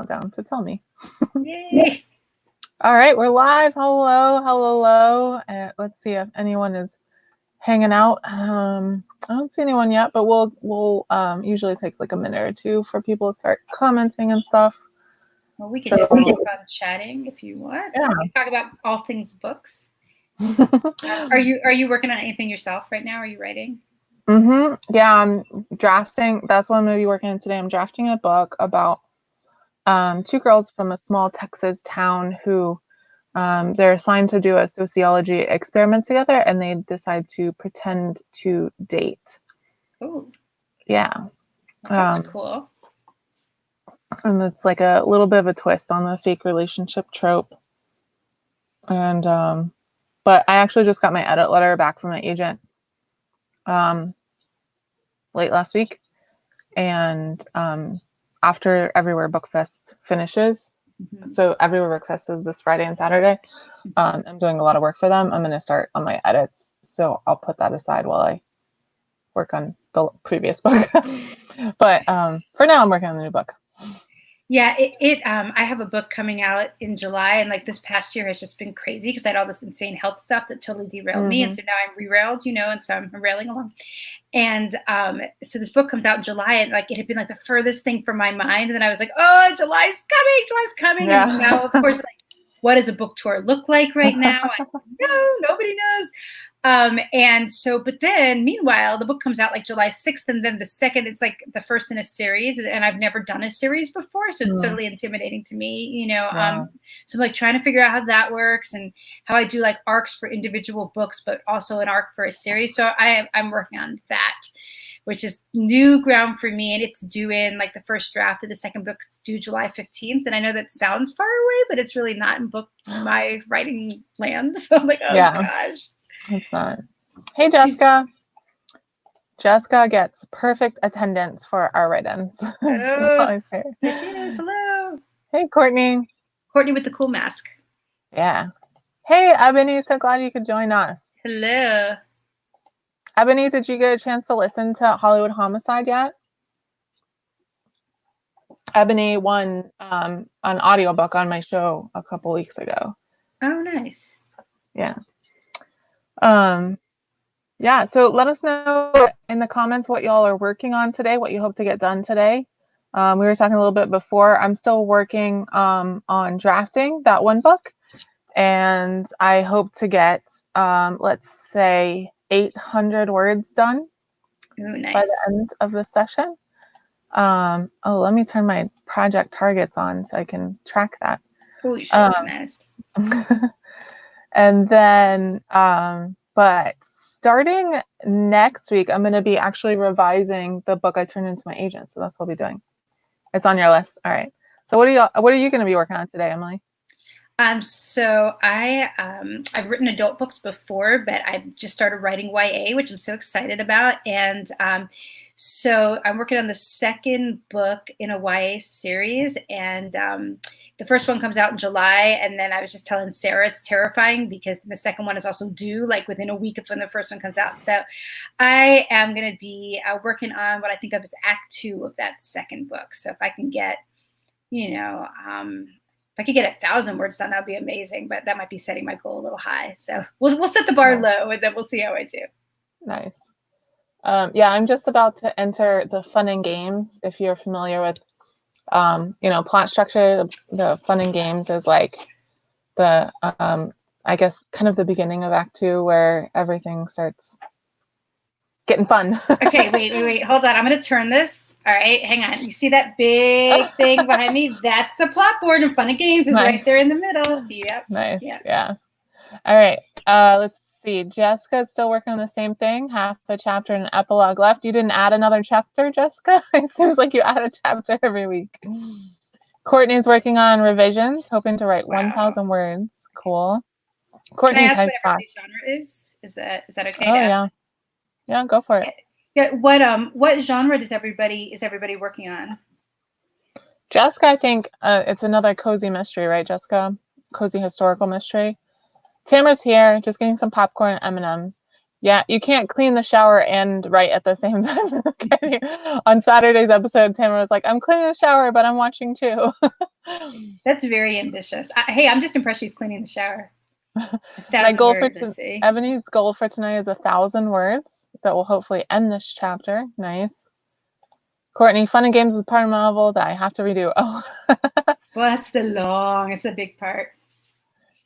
down to tell me. Yay! All right, we're live. Hello. Let's see if anyone is hanging out. I don't see anyone yet, but we'll usually take like a minute or two for people to start commenting and stuff. Well, we can just keep on chatting if you want. Yeah. We can talk about all things books. Are you working on anything yourself right now? Are you writing? Yeah, I'm drafting. That's what I'm going to be working on today. I'm drafting a book about two girls from a small Texas town who they're assigned to do a sociology experiment together, and they decide to pretend to date. Oh, yeah, that's cool. And it's like a little bit of a twist on the fake relationship trope. And but I actually just got my edit letter back from my agent late last week, and after Everywhere Book Fest finishes, so Everywhere Book Fest is this Friday and Saturday. I'm doing a lot of work for them. I'm going to start on my edits, so I'll put that aside while I work on the previous book. But for now, I'm working on the new book. Yeah, I have a book coming out in July, and like this past year has just been crazy because I had all this insane health stuff that totally derailed me, and so now I'm rerailed, and so I'm railing along. And so this book comes out in July, and like it had been like the furthest thing from my mind, and then I was like, oh, July's coming, Yeah. And now of course, like, what does a book tour look like right now? Nobody knows. And so, but then meanwhile, the book comes out like July 6th, and then the second, it's like the first in a series, and I've never done a series before, so it's totally intimidating to me, So I'm like trying to figure out how that works and how I do like arcs for individual books, but also an arc for a series. So I'm working on that, which is new ground for me, and it's due in like the first draft of the second book. It's due July 15th, and I know that sounds far away, but it's really not in my writing land. So I'm like, oh gosh. It's not. Hey, Jessica. Jessica gets perfect attendance for our write-ins. Oh, there she is. Hello. Hey, Courtney. Courtney with the cool mask. Yeah. Hey, Ebony. So glad you could join us. Hello. Ebony, did you get a chance to listen to Hollywood Homicide yet? Ebony won an audiobook on my show a couple weeks ago. Oh, nice. Yeah. Yeah, so let us know in the comments what y'all are working on today, what you hope to get done today. We were talking a little bit before. I'm still working on drafting that one book, and I hope to get, let's say, 800 words done by the end of the session. Let me turn my project targets on so I can track that. Oh, you should be organized. And then, but starting next week, I'm going to be actually revising the book I turned into my agent. So that's what I'll be doing. It's on your list. All right. So what are you going to be working on today, Emily? So I've written adult books before, but I've just started writing YA, which I'm so excited about. And so I'm working on the second book in a YA series, and the first one comes out in July. And then I was just telling Sarah it's terrifying because the second one is also due like within a week of when the first one comes out. So I am going to be working on what I think of as Act 2 of that second book. So if I can get, if I could get 1,000 words done, that'd be amazing. But that might be setting my goal a little high. So we'll set the bar low, and then we'll see how I do. Nice. Yeah, I'm just about to enter the Fun and Games. If you're familiar with, plot structure, the Fun and Games is like the, I guess, kind of the beginning of Act 2 where everything starts getting fun. Okay, wait. Hold on. I'm going to turn this. All right, hang on. You see that big thing behind me? That's the plot board, and Fun and Games is right there in the middle. Yep. Nice. Yeah. All right. Let's see. Jessica's still working on the same thing. Half a chapter and an epilogue left. You didn't add another chapter, Jessica? It seems like you add a chapter every week. Courtney's working on revisions, hoping to write 1,000 words. Cool. Courtney, can I ask types what fast. Genre is? Is that okay? Oh yeah. Yeah, go for it. Yeah. What genre is everybody working on? Jessica, I think it's another cozy mystery, right, Jessica? Cozy historical mystery. Tamara's here, just getting some popcorn and M&Ms. Yeah, you can't clean the shower and write at the same time. Okay. On Saturday's episode, Tamara was like, I'm cleaning the shower, but I'm watching too. That's very ambitious. Hey, I'm just impressed she's cleaning the shower. My 1,000 goal words, let's see. Ebony's goal for tonight is 1,000 words. That will hopefully end this chapter. Nice. Courtney, fun and games is part of the novel that I have to redo. Oh. Well, that's it's a big part.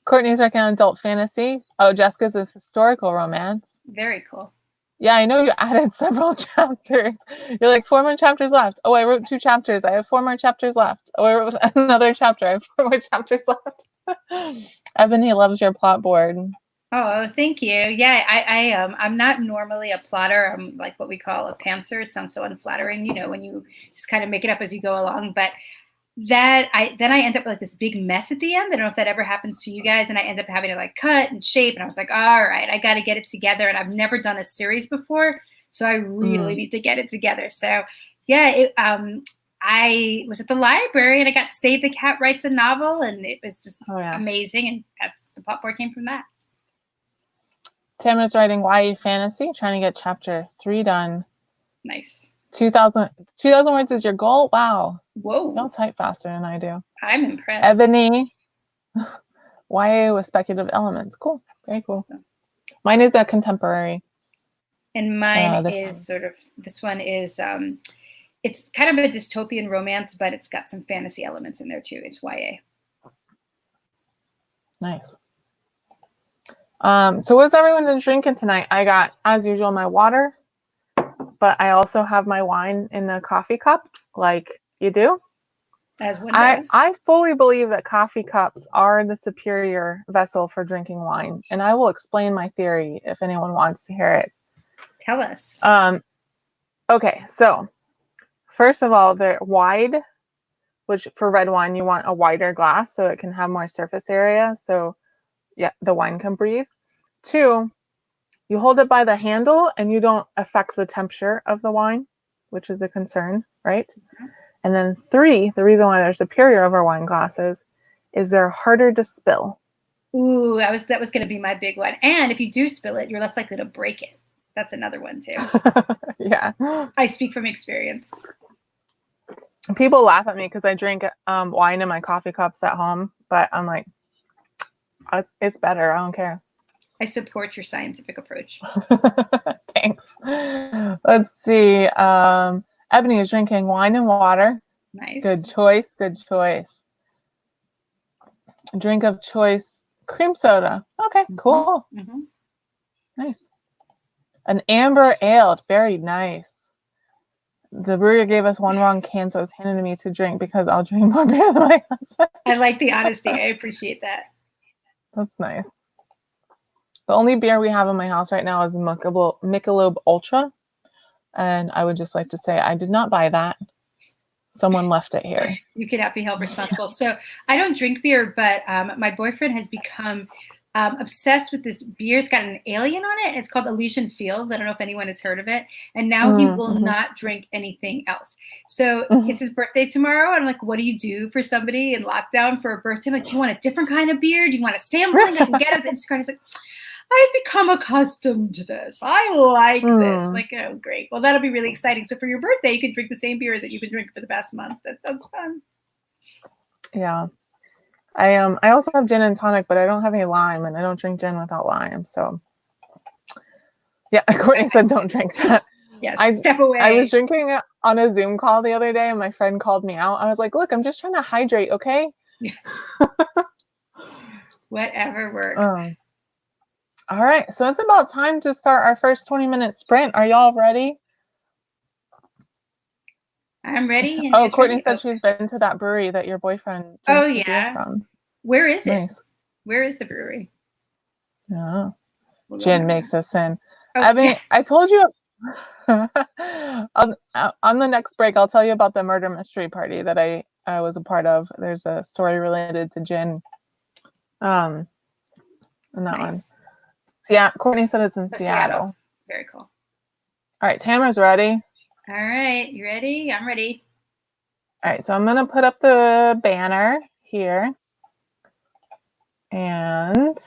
Courtney's working on adult fantasy. Oh, Jessica's is historical romance. Very cool. Yeah, I know you added several chapters. You're like, 4 more chapters left. Oh, I wrote 2 chapters. I have 4 more chapters left. Oh, I wrote another chapter. I have 4 more chapters left. Ebony loves your plot board. Oh, thank you. Yeah, I'm not normally a plotter. I'm like what we call a pantser. It sounds so unflattering, when you just kind of make it up as you go along. But then I end up with like this big mess at the end. I don't know if that ever happens to you guys. And I end up having to like cut and shape. And I was like, all right, I got to get it together. And I've never done a series before, so I really need to get it together. So yeah, I was at the library and I got Save the Cat Writes a Novel, and it was just amazing. And the plot board came from that. Tamara's writing YA fantasy, trying to get chapter 3 done. Nice. 2,000 words is your goal? Wow. Whoa. Y'all type faster than I do. I'm impressed. Ebony, YA with speculative elements. Cool. Very cool. Awesome. Mine is a contemporary. And mine is this one is, it's kind of a dystopian romance, but it's got some fantasy elements in there too. It's YA. Nice. So what's everyone been drinking tonight? I got, as usual, my water, but I also have my wine in a coffee cup, like you do. As one does. I fully believe that coffee cups are the superior vessel for drinking wine, and I will explain my theory if anyone wants to hear it. Tell us. Okay, so first of all, they're wide, which for red wine, you want a wider glass so it can have more surface area. So yeah, the wine can breathe. 2, you hold it by the handle and you don't affect the temperature of the wine, which is a concern, right? Mm-hmm. And then 3, the reason why they're superior over wine glasses is they're harder to spill. Ooh, that was going to be my big one. And if you do spill it, you're less likely to break it. That's another one too. Yeah. I speak from experience. People laugh at me because I drink wine in my coffee cups at home, but I'm like, it's better. I don't care. I support your scientific approach. Thanks. Let's see. Ebony is drinking wine and water. Nice. Good choice. Good choice. Drink of choice, cream soda. Okay, cool. Mm-hmm. Nice. An amber ale. Very nice. The brewer gave us one wrong can, so it's handed to me to drink because I'll drink more beer than my husband. I like the honesty. I appreciate that. That's nice. The only beer we have in my house right now is Michelob Ultra. And I would just like to say I did not buy that. Someone left it here. You cannot be held responsible. So I don't drink beer, but my boyfriend has become obsessed with this beer. It's got an alien on it. It's called Elysian Fields. I don't know if anyone has heard of it. And now he will not drink anything else. So it's his birthday tomorrow. And I'm like, what do you do for somebody in lockdown for a birthday? I'm like, do you want a different kind of beer? Do you want a sampling? I can get it. And Instagram. He's like, I've become accustomed to this. I like this. Like, oh, great. Well, that'll be really exciting. So for your birthday, you can drink the same beer that you've been drinking for the past month. That sounds fun. Yeah. I also have gin and tonic, but I don't have any lime, and I don't drink gin without lime. So yeah, Courtney said don't drink that. Yes, step away. I was drinking it on a Zoom call the other day, and my friend called me out. I was like, look, I'm just trying to hydrate, okay? Yeah. Whatever works. All right, so it's about time to start our first 20-minute sprint. Are y'all ready? I'm ready. Oh, Courtney said she's been to that brewery that your boyfriend drinks the beer from. Where is it? Nice. Where is the brewery? Yeah. Gin makes us sin. Oh, I mean, I told you on the next break, I'll tell you about the murder mystery party that I was a part of. There's a story related to gin. In that one. Yeah, Courtney said it's in Seattle. Very cool. All right, Tamara's ready. All right, you ready? I'm ready. All right, so I'm going to put up the banner here. And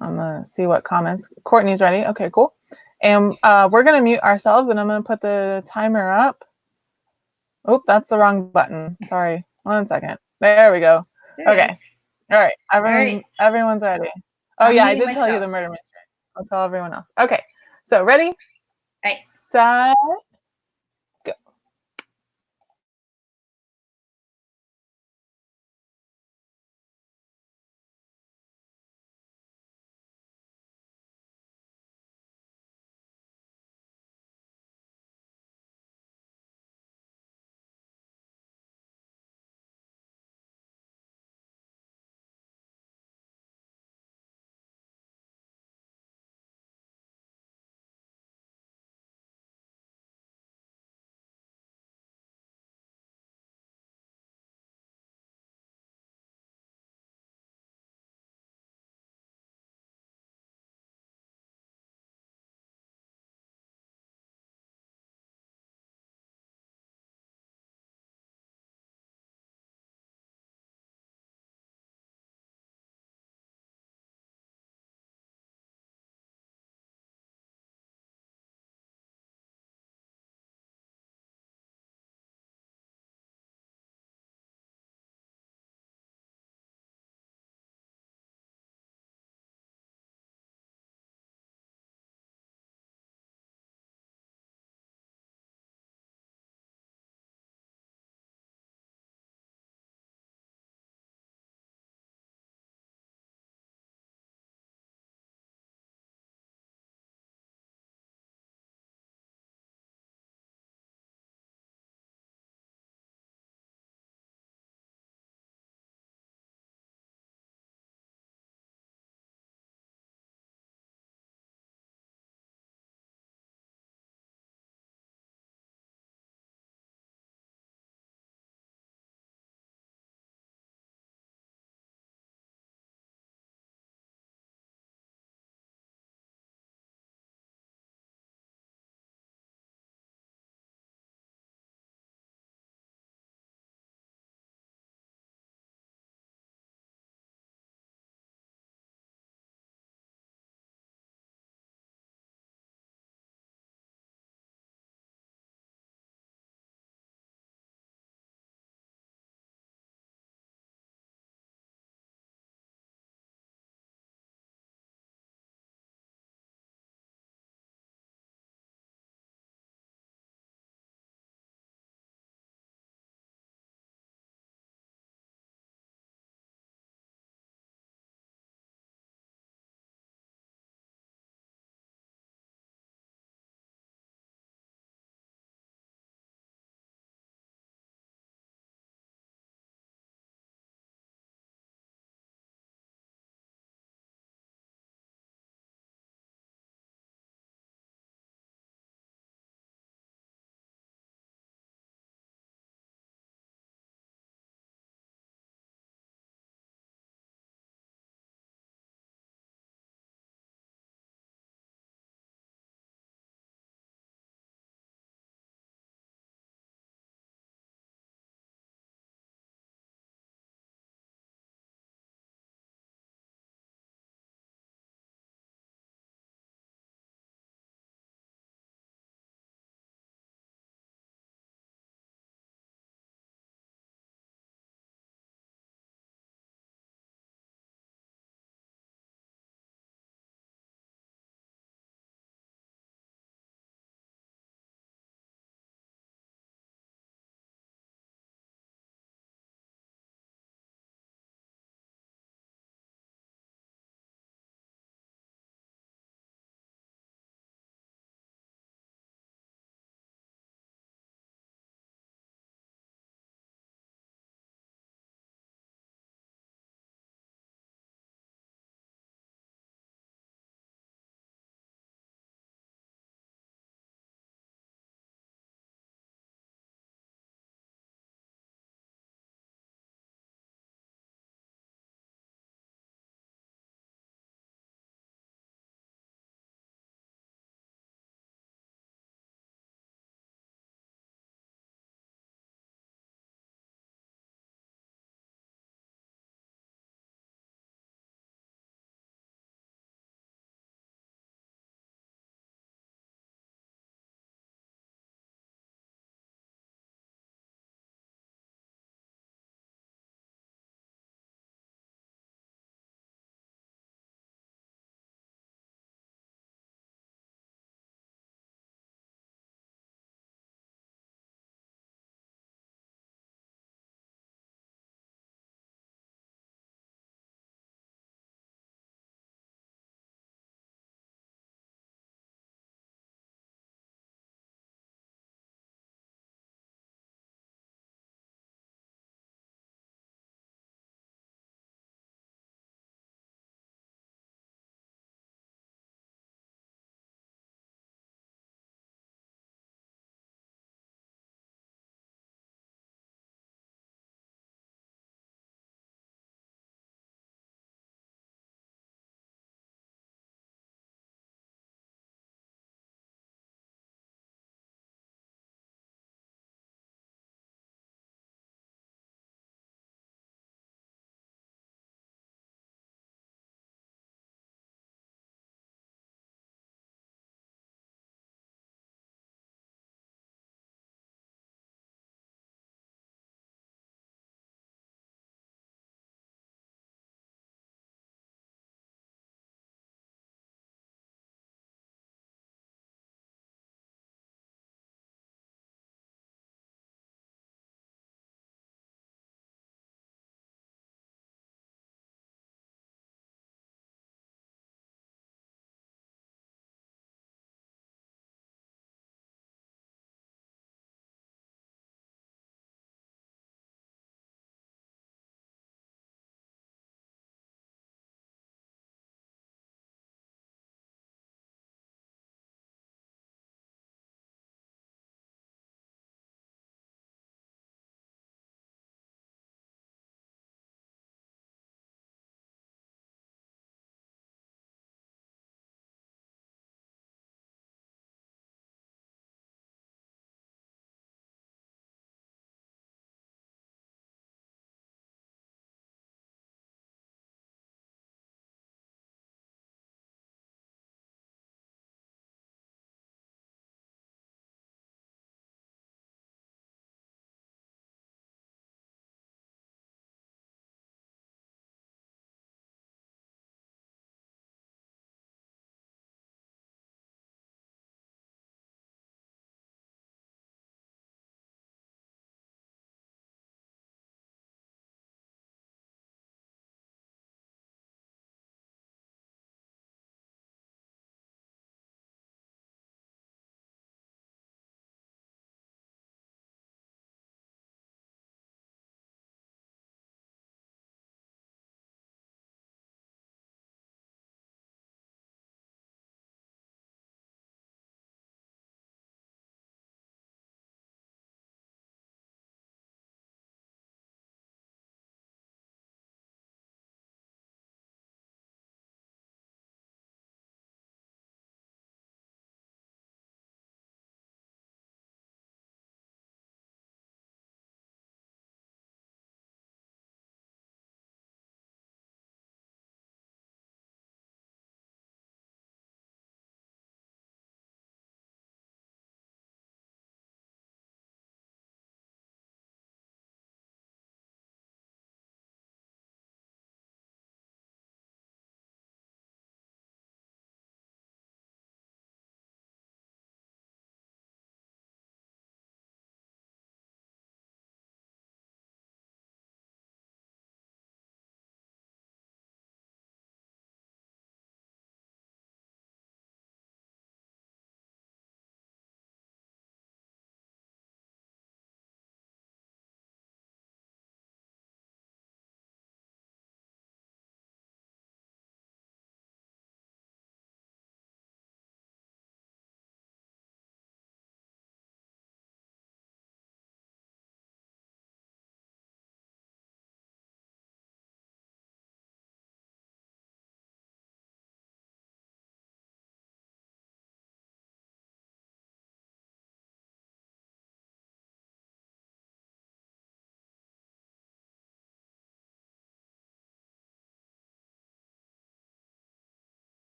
I'm gonna see what comments. Courtney's ready. Okay, cool. And we're gonna mute ourselves, and I'm gonna put the timer up. Oh, that's the wrong button. Sorry. 1 second. There we go. There it Okay. is. All right. All right. Everyone's ready. Oh I'm yeah, I muting did tell you myself. the murder mystery. I'll tell everyone else. Okay. So ready, Right. set,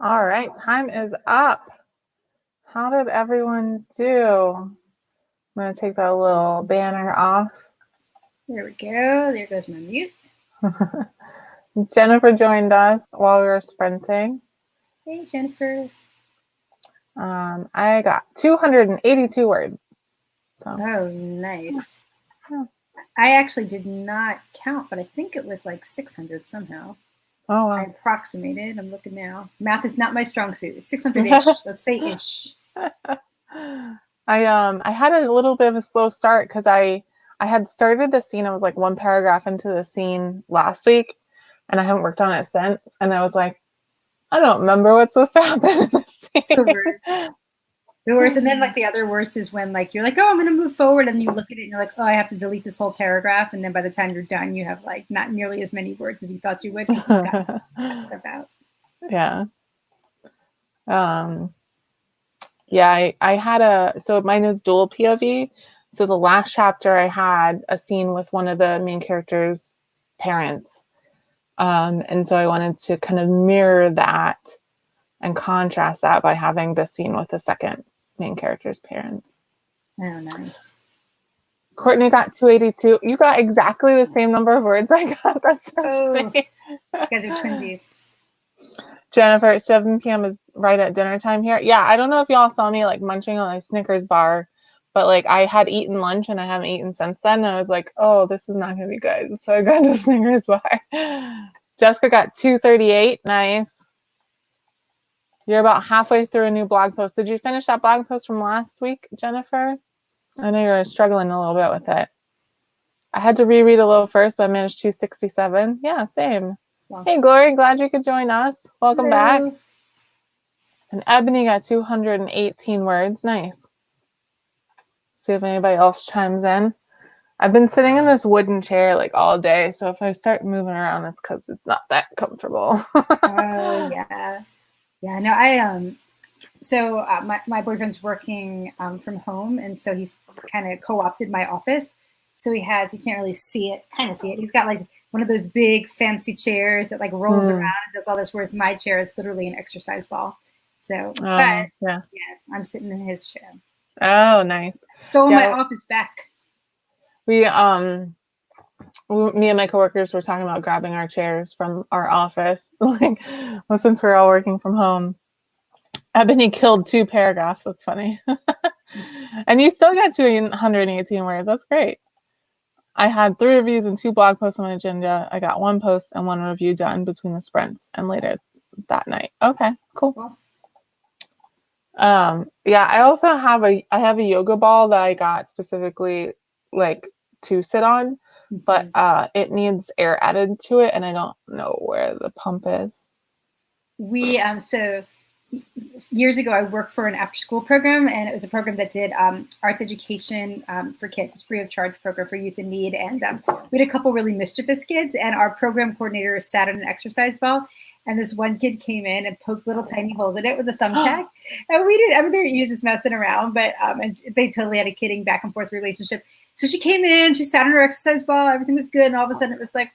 All right, time is up. How did everyone do? I'm going to take that little banner off. There we go. There goes my mute. Jennifer joined us while we were sprinting. Hey, Jennifer. I got 282 words. So. Oh, nice. Yeah. I actually did not count, but I think it was like 600 somehow. Oh, wow. I approximated. I'm looking now. Math is not my strong suit. It's 600-ish. Let's say ish. I had a little bit of a slow start because I had started the scene. I was like one paragraph into the scene last week, and I haven't worked on it since. And I was like, I don't remember what's supposed to happen in this scene. It's the worst. The worst. And then like the other worst is when like you're like, oh, I'm gonna move forward, and you look at it and you're like, oh, I have to delete this whole paragraph, and then by the time you're done, you have like not nearly as many words as you thought you would because you got that stuff out. Yeah. Yeah, I had so mine is dual POV. So the last chapter I had a scene with one of the main characters' parents. And so I wanted to kind of mirror that and contrast that by having the scene with the second main character's parents. Oh, nice. Courtney got 282. You got exactly the same number of words I got. That's so funny. You guys are twinsies. Jennifer, 7 p.m. is right at dinner time here. Yeah, I don't know if y'all saw me like munching on a Snickers bar, but like I had eaten lunch and I haven't eaten since then. And I was like, oh, this is not going to be good. So I got a Snickers bar. Jessica got 238. Nice. You're about halfway through a new blog post. Did you finish that blog post from last week, Jennifer? I know you were struggling a little bit with it. I had to reread a little first, but I managed 267. Yeah, same. Wow. Hey, Glory, glad you could join us. Welcome back. And Ebony got 218 words. Nice. See if anybody else chimes in. I've been sitting in this wooden chair like all day, so if I start moving around, it's because it's not that comfortable. Oh, yeah. Yeah, no, so my boyfriend's working from home, and so he's kind of co-opted my office. So you can't really see it, He's got like one of those big fancy chairs that like rolls around and does all this, whereas my chair is literally an exercise ball. So, but yeah, I'm sitting in his chair. Oh, nice. Stole my office back. Me and my coworkers were talking about grabbing our chairs from our office. Like, well, since we're all working from home. Ebony killed 2 paragraphs. That's funny. And you still got 218 words. That's great. I had 3 reviews and 2 blog posts on my agenda. I got 1 post and 1 review done between the sprints and later that night. Okay, cool. Yeah, I also have a yoga ball that I got specifically like to sit on, but it needs air added to it, and I don't know where the pump is. We so years ago, I worked for an after-school program, and it was a program that did arts education for kids. It's free of charge program for youth in need, and we had a couple really mischievous kids, and our program coordinator sat on an exercise ball, and this one kid came in and poked little tiny holes in it with a thumbtack, and we didn't. I mean, he was just messing around, but and they totally had a kidding back and forth relationship. So she came in, she sat on her exercise ball, everything was good, and all of a sudden it was like,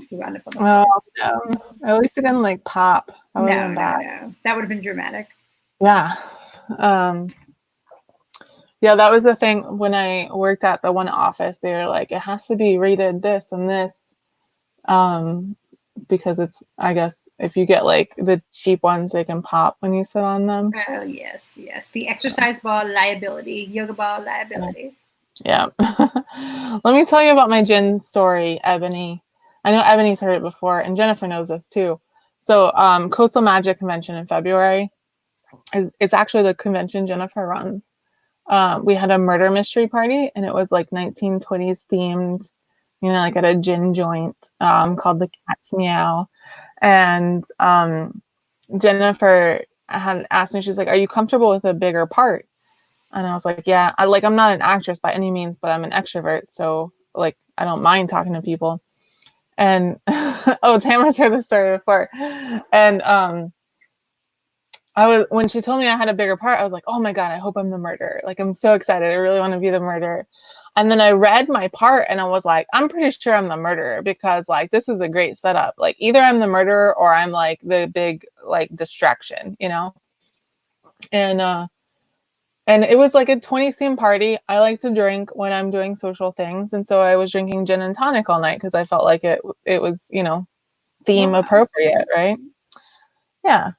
he wound up on the floor. No. At least it didn't like pop. No, that would have been dramatic. Yeah. Yeah, that was the thing when I worked at the one office. They were like, it has to be rated this and this. Because it's, I guess, if you get like the cheap ones, they can pop when you sit on them. Oh, yes. The exercise ball liability, yoga ball liability. Yeah. Let me tell you about my gin story, Ebony. I know Ebony's heard it before, and Jennifer knows this too. So Coastal Magic Convention in February, it's actually the convention Jennifer runs. We had a murder mystery party, and it was like 1920s themed, like at a gin joint called the Cat's Meow. And Jennifer had asked me, she's like, are you comfortable with a bigger part? And I was like, yeah, I'm not an actress by any means, but I'm an extrovert. So like, I don't mind talking to people. And Tamara's heard this story before. And when she told me I had a bigger part, I was like, oh my God, I hope I'm the murderer. Like, I'm so excited. I really want to be the murderer. And then I read my part and I was like, I'm pretty sure I'm the murderer because like this is a great setup. Like either I'm the murderer or I'm like the big like distraction, you know? And it was like a 20 scene party. I like to drink when I'm doing social things. And so I was drinking gin and tonic all night because I felt like it was, you know, theme appropriate, right? Yeah.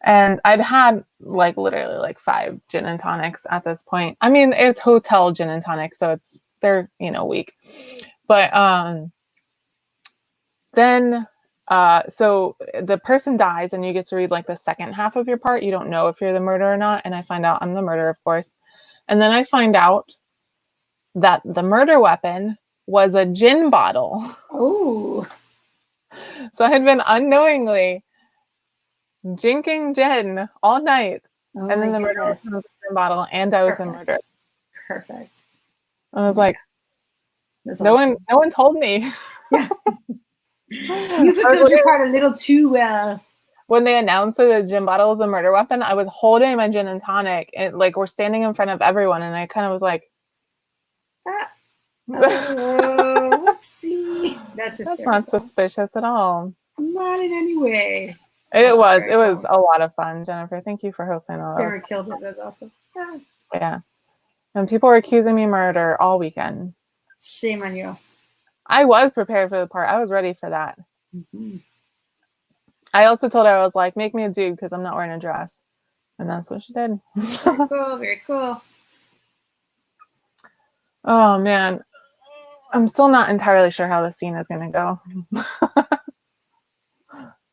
And I'd had like literally like 5 gin and tonics at this point. I mean, it's hotel gin and tonics, so they're, you know, weak. But then so the person dies and you get to read like the second half of your part. You don't know if you're the murderer or not. And I find out I'm the murderer, of course. And then I find out that the murder weapon was a gin bottle. Oh. So I had been unknowingly drinking gin all night. Oh And then my the murder goodness. weapon was a gin bottle and I was the murderer. Perfect. I was like, that's no awesome. one told me. Yeah. You fulfilled your part a little too well. When they announced that a gin bottle was a murder weapon, I was holding my gin and tonic and like we're standing in front of everyone and I kind of was like, oh, whoopsie. That's not suspicious at all. Not in any way. It was a lot of fun, Jennifer. Thank you for hosting all Sarah killed it. That's awesome. Yeah. And people were accusing me of murder all weekend. Shame on you. I was prepared for the part. I was ready for that. Mm-hmm. I also told her, I was like, make me a dude because I'm not wearing a dress. And that's what she did. Very cool. Very cool. Oh, man. I'm still not entirely sure how the scene is going to go.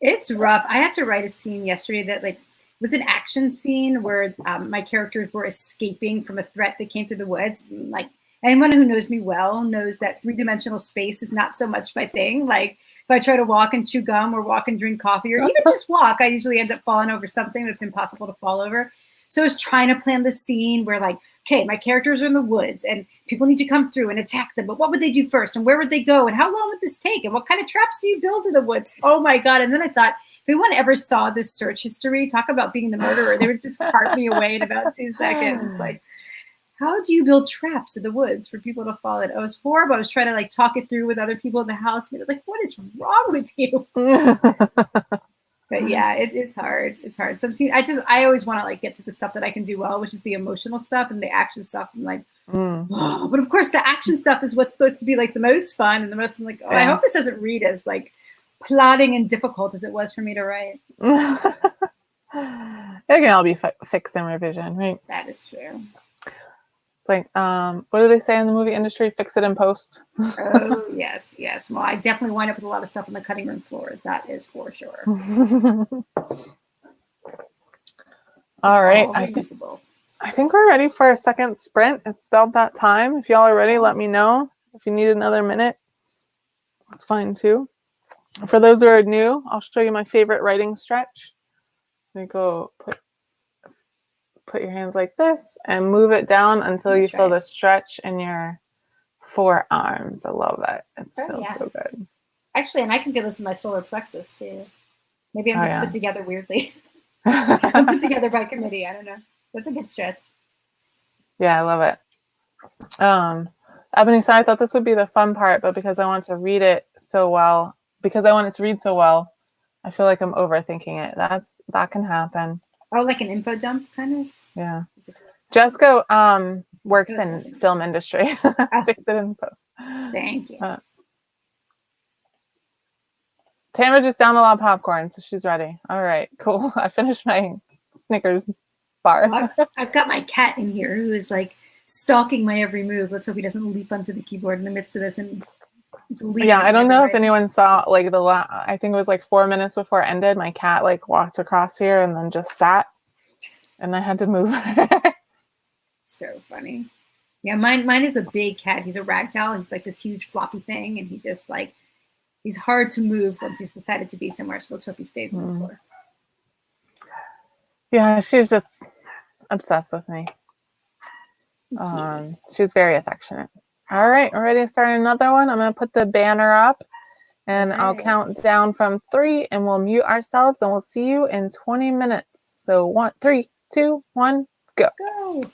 It's rough. I had to write a scene yesterday that like was an action scene where my characters were escaping from a threat that came through the woods. Like anyone who knows me well knows that 3-dimensional space is not so much my thing. Like if I try to walk and chew gum or walk and drink coffee or even just walk, I usually end up falling over something that's impossible to fall over. So I was trying to plan the scene where like, okay, my characters are in the woods and people need to come through and attack them. But what would they do first? And where would they go? And how long would this take? And what kind of traps do you build in the woods? Oh my God. And then I thought, if anyone ever saw this search history, talk about being the murderer, they would just cart me away in about 2 seconds. Like, how do you build traps in the woods for people to fall in? It was horrible. I was trying to like talk it through with other people in the house. And they were like, what is wrong with you? But yeah, it's hard. It's hard. Some scene, I always want to like get to the stuff that I can do well, which is the emotional stuff and the action stuff. I'm like, oh. But of course the action stuff is what's supposed to be like the most fun and the most, I'm like, oh, yeah. I hope this doesn't read as like plotting and difficult as it was for me to write. It can all be fixed in revision, right? That is true. It's like, what do they say in the movie industry? Fix it in post. Oh, yes, yes. Well, I definitely wind up with a lot of stuff on the cutting room floor. That is for sure. All right. I think we're ready for a second sprint. It's about that time. If y'all are ready, let me know. If you need another minute, that's fine too. For those who are new, I'll show you my favorite writing stretch. You go put your hands like this and move it down until you feel the stretch in your forearms. I love that. It feels so good. Actually, and I can feel this in my solar plexus too. Maybe I'm just put together weirdly. I'm put together by committee. I don't know. That's a good stretch. Yeah, I love it. Ebony said I thought this would be the fun part, but because I want to read it so well, because I want it to read so well, I feel like I'm overthinking it. That can happen. Oh, like an info dump kind of? Yeah. Jessica works in film industry. Fix it in post. Thank you. Tamara just downed a lot of popcorn, so she's ready. All right, cool. I finished my Snickers bar. Well, I've got my cat in here who is like stalking my every move. Let's hope he doesn't leap onto the keyboard in the midst of this and yeah, I don't know if anyone saw like I think it was like 4 minutes before it ended. My cat like walked across here and then just sat, and I had to move. So funny. Yeah, mine is a big cat. He's a ragdoll. He's like this huge floppy thing, and he just like he's hard to move once he's decided to be somewhere. So let's hope he stays on the floor. Yeah, she's just obsessed with me. She's very affectionate. All right, we're ready to start another one. I'm going to put the banner up and I'll count down from 3 and we'll mute ourselves and we'll see you in 20 minutes. So 1, 3, 2, 1, go. Go.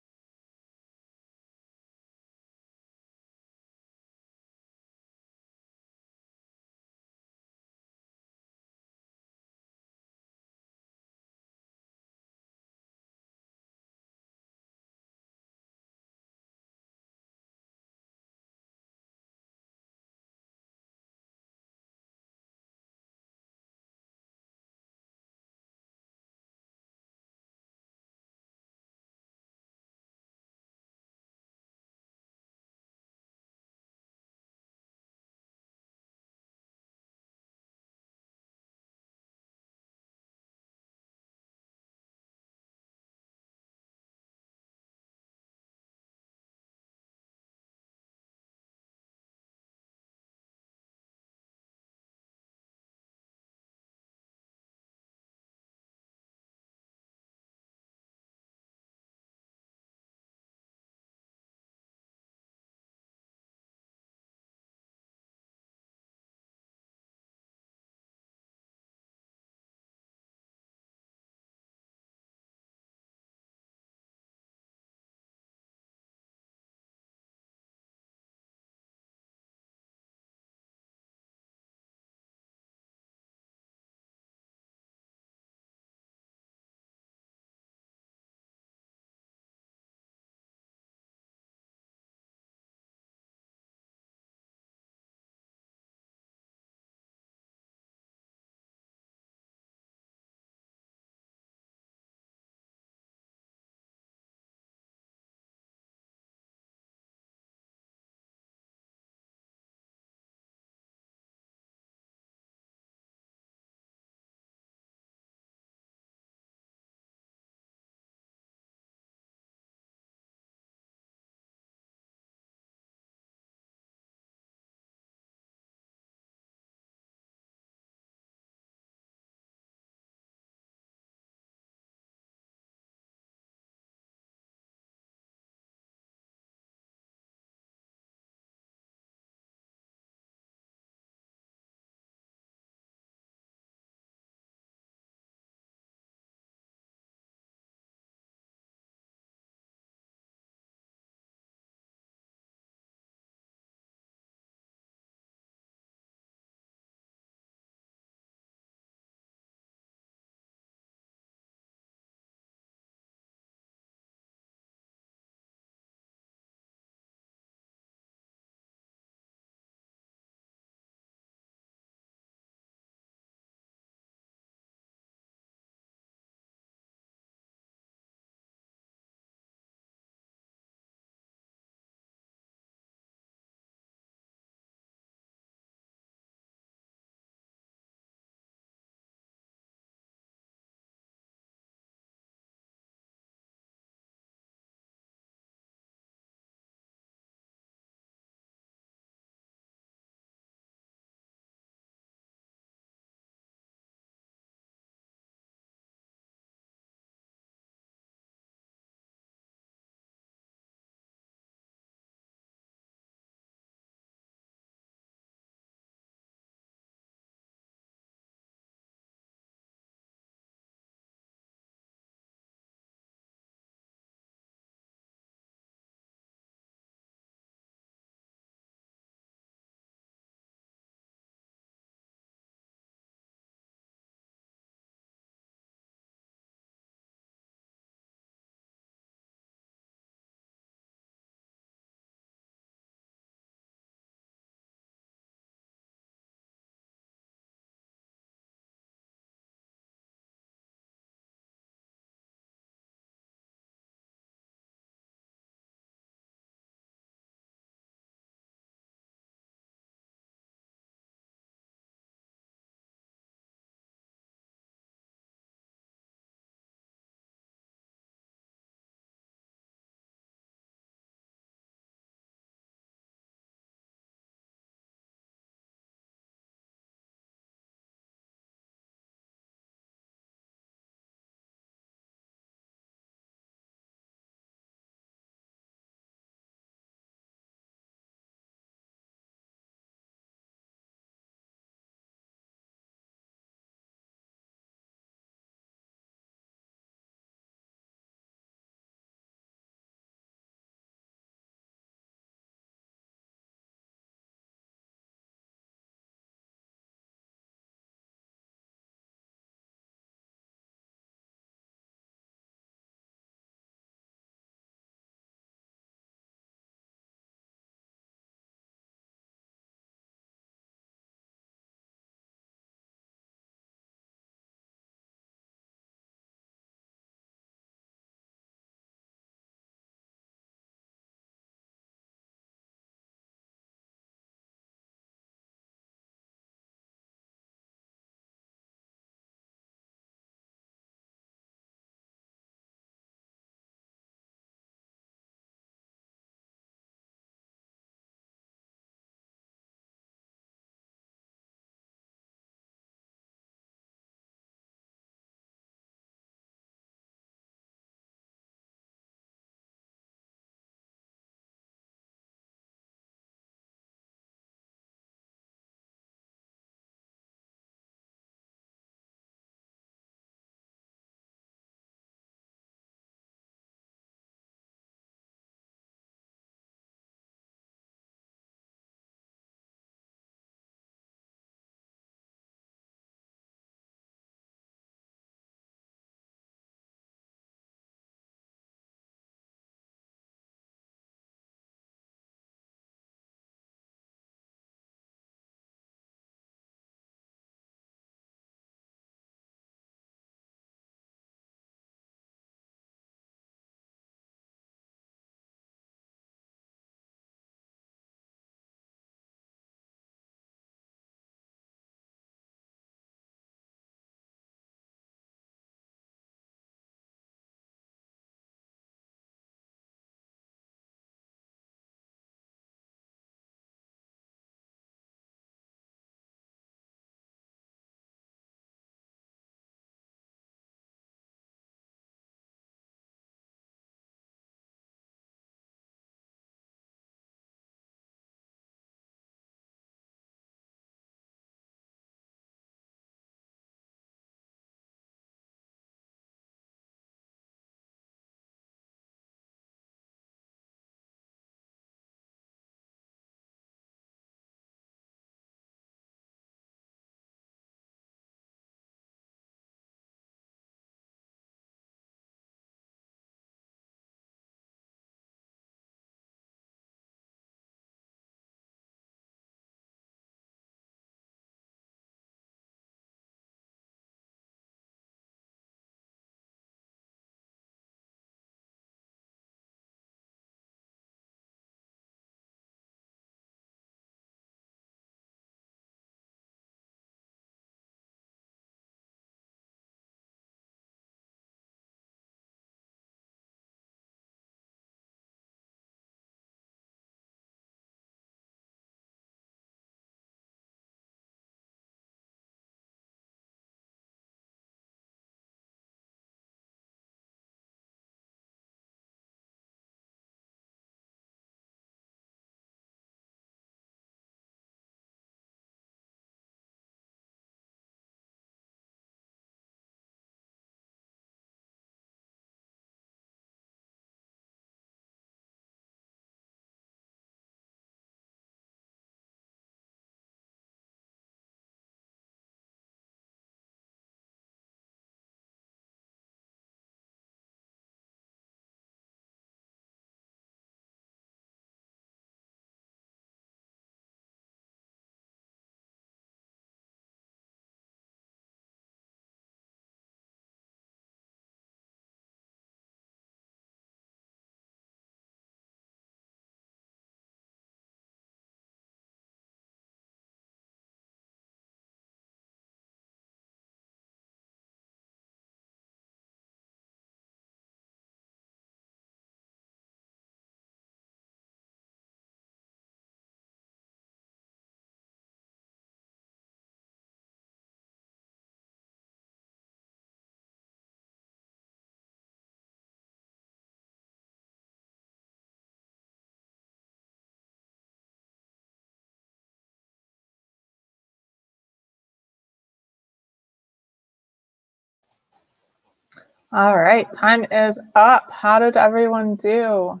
All right, time is up. How did everyone do?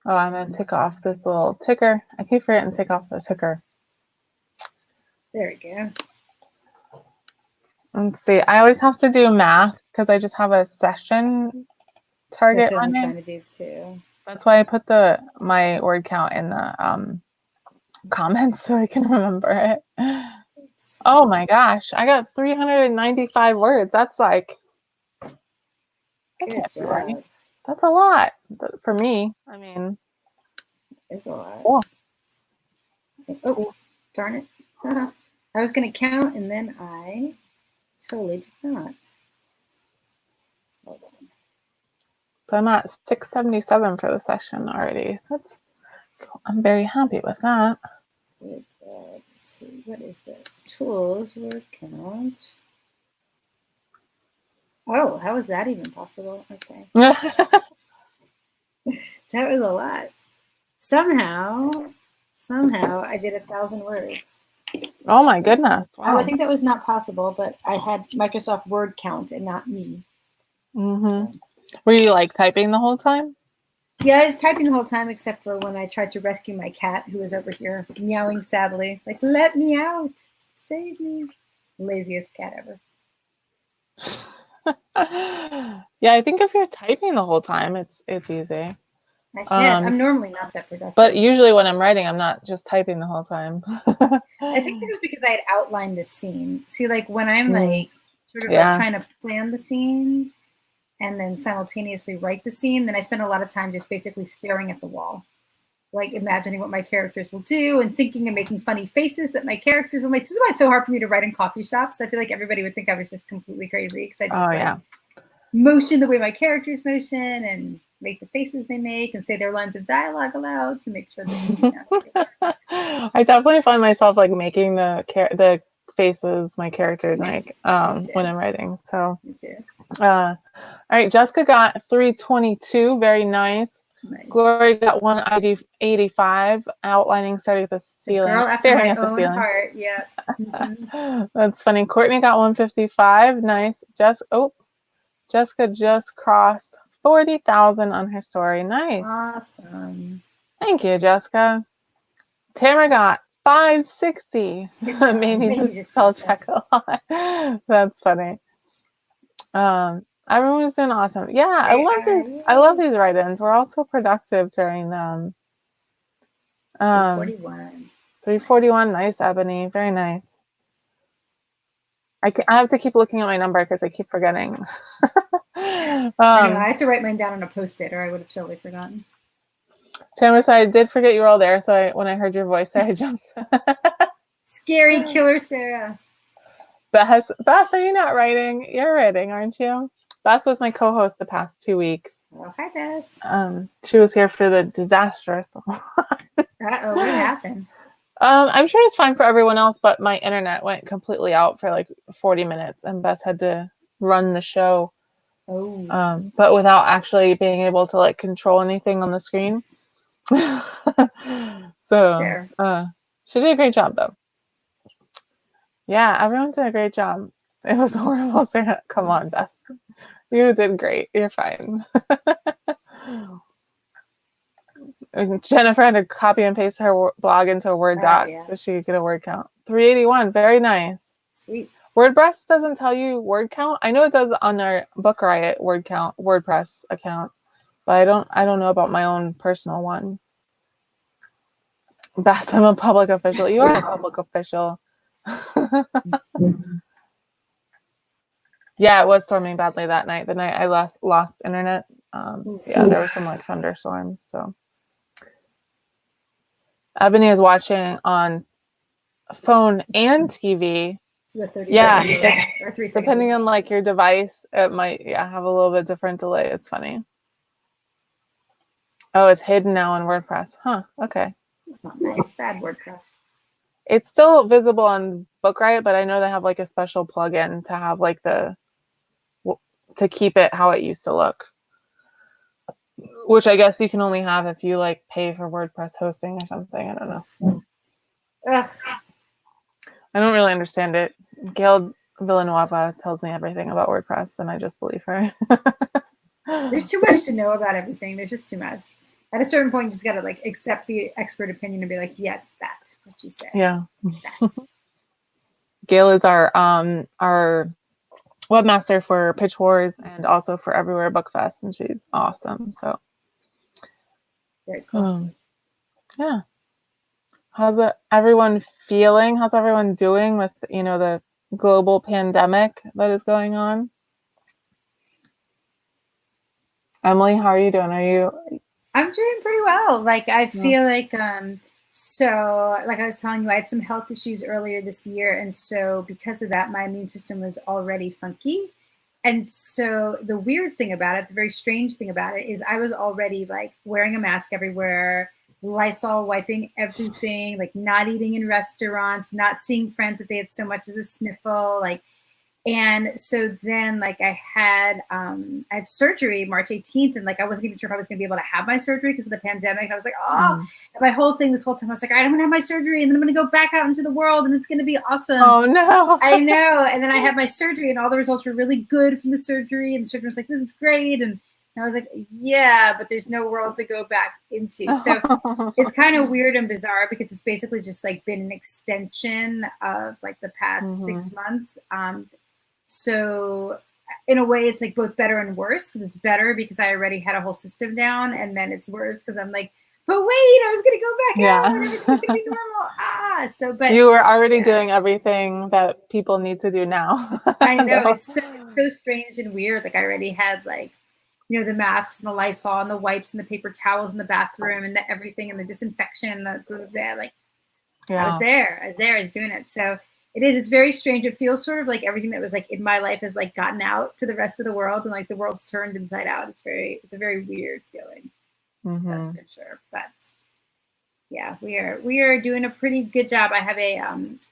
Oh, I'm going to tick off this little ticker. I keep forgetting to tick off the ticker. There we go. Let's see. I always have to do math because I just have a session target That's what I'm running. trying to do too. That's why I put my word count in the comments so I can remember it. Oh my gosh, I got 395 words. That's like, Good job. Right. That's a lot for me. I mean, it's a lot. Cool. Oh, darn it. I was going to count and then I totally did not. So I'm at 677 for the session already. I'm very happy with that. Good. Let's see, what is this? Tools, word count. Oh, how is that even possible? Okay. That was a lot. Somehow I did 1,000 words. Oh my goodness. Wow. Oh, I think that was not possible, but I had Microsoft Word count and not me. Mm-hmm. Were you like typing the whole time? Yeah, I was typing the whole time except for when I tried to rescue my cat who was over here meowing sadly. Like, let me out. Save me. Laziest cat ever. Yeah, I think if you're typing the whole time, it's easy. Yes, I'm normally not that productive. But usually when I'm writing, I'm not just typing the whole time. I think this is because I had outlined the scene. See, like when I'm like sort of like trying to plan the scene and then simultaneously write the scene, then I spend a lot of time just basically staring at the wall, like imagining what my characters will do and thinking and making funny faces that my characters will make. This is why it's so hard for me to write in coffee shops. I feel like everybody would think I was just completely crazy because I just motion the way my characters motion and make the faces they make and say their lines of dialogue aloud to make sure that I definitely find myself like making the faces my characters make when I'm writing. So all right, Jessica got 322, very nice. Glory got 185, outlining starting at the ceiling, girl after staring at the ceiling. Heart. Yeah. That's funny. Courtney got 155, nice. Jessica just crossed 40,000 on her story. Nice. Awesome. Thank you, Jessica. Tamara got 560. Maybe just spell check a lot. That's funny. Everyone was doing awesome. Yeah, I love these write-ins. We're all so productive during them. 341. 341. Nice, Ebony. Very nice. I have to keep looking at my number because I keep forgetting. I had to write mine down on a Post-it or I would have totally forgotten. Tamara said, I did forget you were all there, so when I heard your voice, I jumped. Scary killer Sarah. Bess, are you not writing? You're writing, aren't you? Bess was my co-host the past 2 weeks. Oh, hi, Bess. She was here for the disastrous one. Uh-oh, what happened? I'm sure it's fine for everyone else, but my internet went completely out for like 40 minutes, and Bess had to run the show. Oh. But without actually being able to like control anything on the screen. So she did a great job though. Yeah, everyone did a great job. It was horrible. Sarah. Come on, Bess. You did great. You're fine. Jennifer had to copy and paste her blog into a Word doc so she could get a word count. 381. Very nice. Sweet. WordPress doesn't tell you word count. I know it does on their Book Riot word count WordPress account, but I don't know about my own personal one. Bess, I'm a public official. You are a public official. Yeah, it was storming badly that night. The night I lost internet. Yeah, there were some like thunderstorms. So Ebony is watching on phone and TV. So 30 seconds or 3 seconds. Depending on like your device, it might have a little bit different delay. It's funny. Oh, it's hidden now in WordPress. Huh. Okay. It's not nice. Bad WordPress. It's still visible on Book Riot, but I know they have like a special plugin to have like to keep it how it used to look. Which I guess you can only have if you like pay for WordPress hosting or something. I don't know. Ugh. I don't really understand it. Gail Villanueva tells me everything about WordPress, and I just believe her. There's too much to know about everything. There's just too much. At a certain point, you just got to like accept the expert opinion and be like, yes, that's what you say. Yeah. That. Gail is our webmaster for Pitch Wars and also for Everywhere Book Fest, and she's awesome. So very cool. Yeah. How's everyone feeling? How's everyone doing with, the global pandemic that is going on? Emily, how are you doing? I'm doing pretty well. Like, I feel like, so like I was telling you, I had some health issues earlier this year. And so because of that, my immune system was already funky. And so the weird thing about it, the very strange thing about it is I was already like wearing a mask everywhere, Lysol wiping everything, like not eating in restaurants, not seeing friends if they had so much as a sniffle, like. And so then like I had surgery March 18th, and like I wasn't even sure if I was gonna be able to have my surgery because of the pandemic. And I was like, and my whole thing this whole time, I was like, all right, I'm gonna have my surgery and then I'm gonna go back out into the world and it's gonna be awesome. Oh no. I know. And then I had my surgery and all the results were really good from the surgery, and the surgeon was like, this is great. And I was like, yeah, but there's no world to go back into. So it's kind of weird and bizarre because it's basically just like been an extension of like the past 6 months. So in a way, it's like both better and worse, because it's better because I already had a whole system down, and then it's worse because I'm like, but wait, I was going to go back out and everything's going to be normal. So, but you were already doing everything that people need to do now. I know. It's so strange and weird. Like I already had like, the masks and the Lysol and the wipes and the paper towels in the bathroom and the everything and the disinfection, I was there. I was doing it. So it's very strange. It feels sort of like everything that was like in my life has like gotten out to the rest of the world, and like the world's turned inside out. It's a very weird feeling. That's for sure. But yeah, we are doing a pretty good job. I have a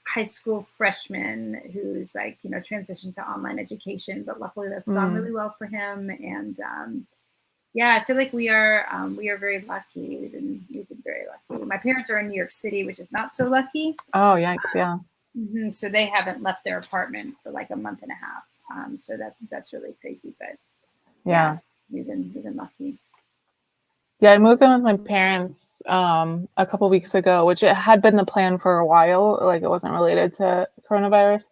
high school freshman who's like, transitioned to online education, but luckily that's gone really well for him. And yeah, I feel like we are very lucky. We've been very lucky. My parents are in New York City, which is not so lucky. Oh, yikes! Yeah. So they haven't left their apartment for like a month and a half. So that's really crazy. But yeah, we've been lucky. Yeah, I moved in with my parents a couple weeks ago, which it had been the plan for a while. Like it wasn't related to coronavirus.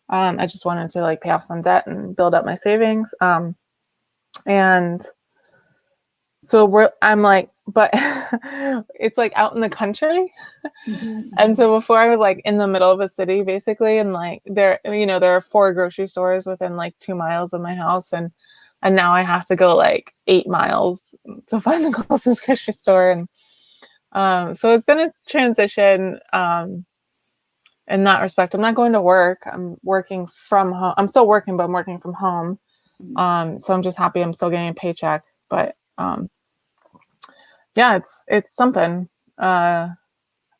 I just wanted to like pay off some debt and build up my savings. And so I'm like, but it's like out in the country. And so before I was like in the middle of a city basically, and like there are 4 grocery stores within like 2 miles of my house, and now I have to go like 8 miles to find the closest grocery store. And so it's been a transition in that respect. I'm not going to work. I'm working from home. I'm still working, but I'm working from home. So I'm just happy I'm still getting a paycheck. But yeah, it's something.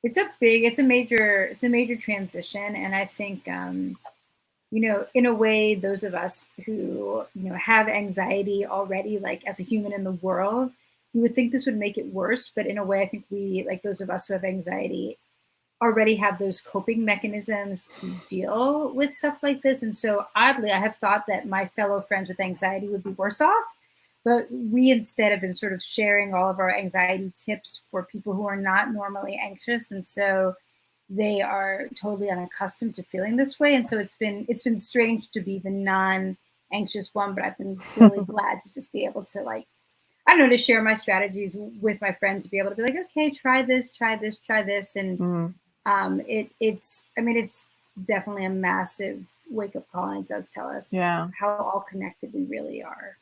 It's a major transition. And I think, in a way, those of us who, have anxiety already, like as a human in the world, you would think this would make it worse. But in a way, I think we, like those of us who have anxiety, already have those coping mechanisms to deal with stuff like this. And so oddly, I have thought that my fellow friends with anxiety would be worse off. But we instead have been sort of sharing all of our anxiety tips for people who are not normally anxious. And so they are totally unaccustomed to feeling this way. And so it's been strange to be the non-anxious one, but I've been really glad to just be able to like, I don't know, to share my strategies with my friends, to be able to be like, okay, try this. And it's definitely a massive wake-up call, and it does tell us how all connected we really are.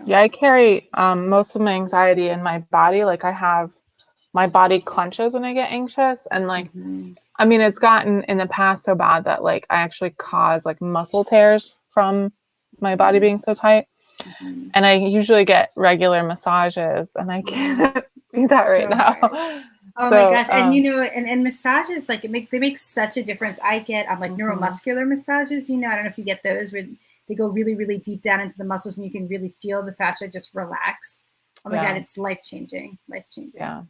Yeah, I carry most of my anxiety in my body. Like my body clenches when I get anxious, and like I mean, it's gotten in the past so bad that like I actually cause like muscle tears from my body being so tight. And I usually get regular massages, and I can't do that right now. Oh my gosh. And and massages, like they make such a difference. I'm like neuromuscular massages, I don't know if you get those where they go really, really deep down into the muscles and you can really feel the fascia just relax. Oh my God, it's life-changing. Yeah.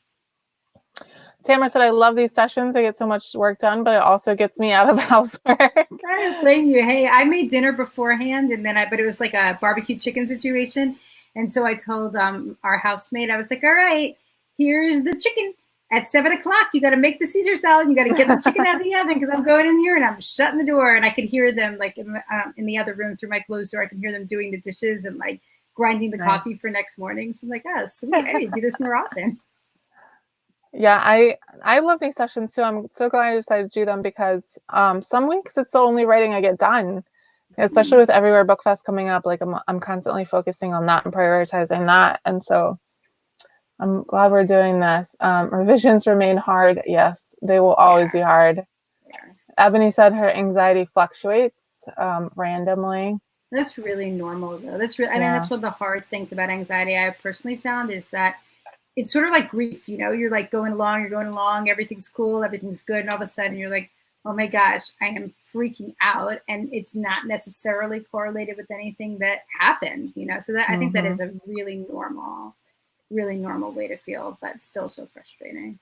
Tamara said, I love these sessions. I get so much work done, but it also gets me out of housework. I don't blame you. Hey, I made dinner beforehand, and then but it was like a barbecue chicken situation. And so I told our housemate, I was like, all right, here's the chicken. At 7 o'clock, you got to make the Caesar salad. You got to get the chicken out of the oven because I'm going in here and I'm shutting the door. And I could hear them like in the other room through my closed door. I can hear them doing the dishes and like grinding the coffee for next morning. So I'm like, oh, sweet. I need to do this more often. Yeah, I love these sessions too. I'm so glad I decided to do them because some weeks it's the only writing I get done, especially with Everywhere Book Fest coming up. Like I'm constantly focusing on that and prioritizing that, and so I'm glad we're doing this. Revisions remain hard. Yes, they will always be hard. Ebony said her anxiety fluctuates randomly. That's really normal, though. That's really, I mean, that's one of the hard things about anxiety I personally found is that it's sort of like grief. You're like going along, everything's cool, everything's good, and all of a sudden you're like, oh my gosh, I am freaking out, and it's not necessarily correlated with anything that happened. So that I think that is a really normal way to feel, but still so frustrating.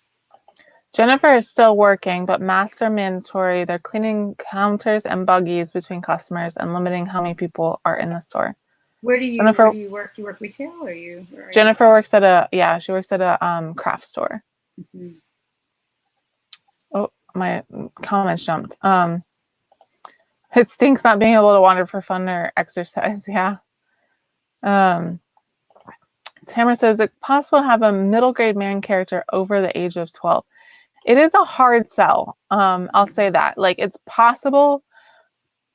Jennifer is still working, but masks are mandatory. They're cleaning counters and buggies between customers and limiting how many people are in the store. Where do you work? Do you work retail or you? Jennifer works at she works at a craft store. Mm-hmm. Oh, my comments jumped. It stinks not being able to wander for fun or exercise. Yeah. Tamara says, is it possible to have a middle grade main character over the age of 12? It is a hard sell. I'll say that. Like, it's possible,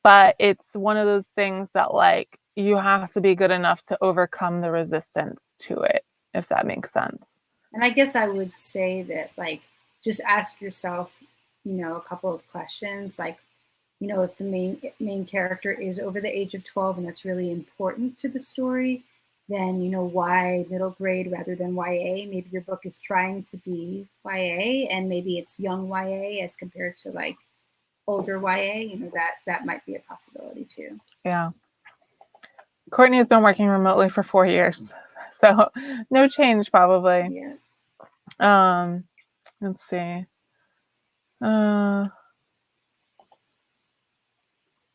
but it's one of those things that like you have to be good enough to overcome the resistance to it, if that makes sense. And I guess I would say that like just ask yourself, a couple of questions like, if the main character is over the age of 12 and that's really important to the story, then why middle grade rather than YA? Maybe your book is trying to be YA and maybe it's young YA as compared to like older YA. That might be a possibility too. Yeah. Courtney has been working remotely for 4 years, so no change probably. Yeah. Let's see.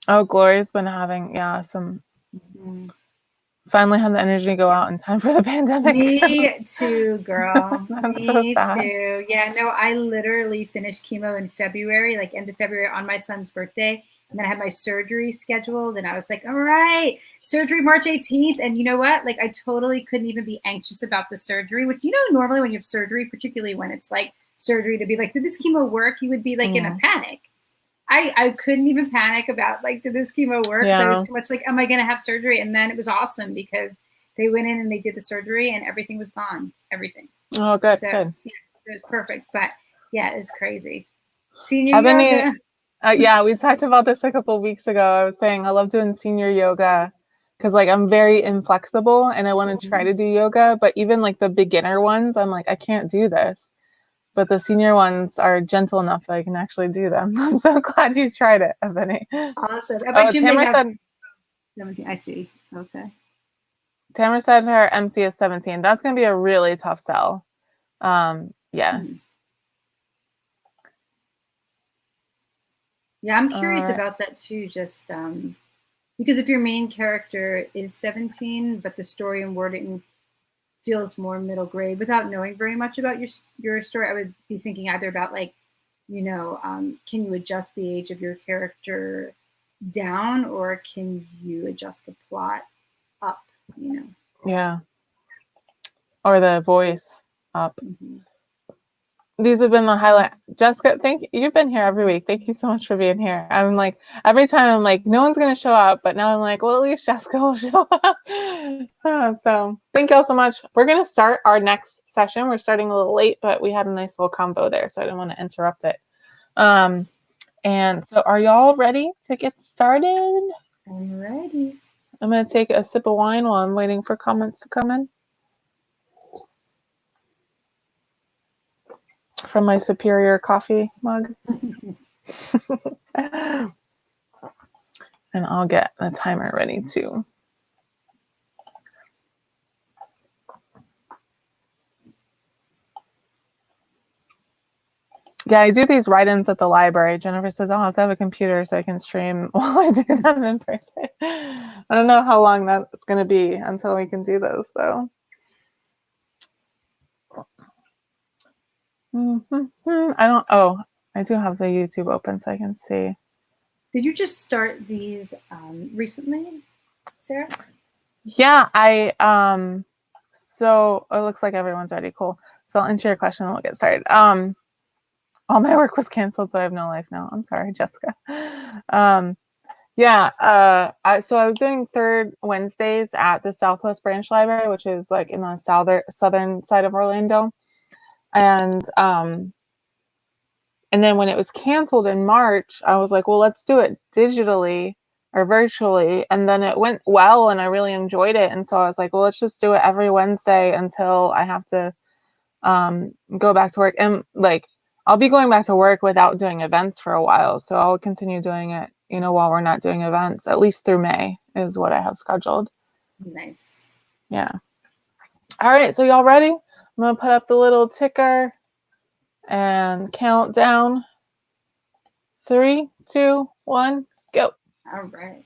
Gloria's been having some. Finally had the energy to go out in time for the pandemic. Me too, girl. Me so too. Yeah, no, I literally finished chemo in February, like end of February on my son's birthday. And then I had my surgery scheduled and I was like, all right, surgery March 18th. And you know what? Like I totally couldn't even be anxious about the surgery, which, normally when you have surgery, particularly when it's like surgery to be like, did this chemo work? You would be like in a panic. I couldn't even panic about like, did this chemo work? Yeah. I was too much like, am I going to have surgery? And then it was awesome because they went in and they did the surgery and everything was gone. Everything. Oh, good. So, good. Yeah, it was perfect. But yeah, it was crazy. Senior yoga. Yeah, we talked about this a couple of weeks ago. I was saying I love doing senior yoga because like I'm very inflexible and I want to try to do yoga. But even like the beginner ones, I'm like, I can't do this. But the senior ones are gentle enough that I can actually do them. I'm so glad you tried it, Ebony. Awesome. Tamara said, 17. I see. Okay. Tamara said her MC is 17. That's going to be a really tough sell. Yeah. Mm-hmm. Yeah, I'm curious about that too. Just because if your main character is 17, but the story and wording feels more middle grade without knowing very much about your story, I would be thinking either about like, can you adjust the age of your character down or can you adjust the plot up, Yeah. Or the voice up. Mm-hmm. These have been the highlight. Jessica, you've been here every week. Thank you so much for being here. I'm like, every time I'm like, no one's going to show up, but now I'm like, well, at least Jessica will show up. So thank you all so much. We're going to start our next session. We're starting a little late, but we had a nice little combo there, so I didn't want to interrupt it. And so are y'all ready to get started? I'm ready. I'm going to take a sip of wine while I'm waiting for comments to come in. From my superior coffee mug. And I'll get the timer ready too. Yeah, I do these write-ins at the library. Jennifer says I'll have to have a computer so I can stream while I do them in person. I don't know how long that's going to be until we can do those, though. I don't. Oh, I do have the YouTube open so I can see. Did you just start these recently, Sarah? Yeah, so it looks like everyone's ready. Cool. So I'll answer your question and we'll get started. All my work was canceled, so I have no life now. I'm sorry, Jessica. Yeah, so I was doing third Wednesdays at the Southwest Branch Library, which is like in the southern side of Orlando. And then when it was canceled in March, I was like, well, let's do it digitally or virtually. And then it went well and I really enjoyed it. And so I was like, well, let's just do it every Wednesday until I have to go back to work. And like, I'll be going back to work without doing events for a while. So I'll continue doing it, while we're not doing events, at least through May is what I have scheduled. Nice. Yeah. All right. So y'all ready? I'm going to put up the little ticker and count down. 3, 2, 1, go. All right.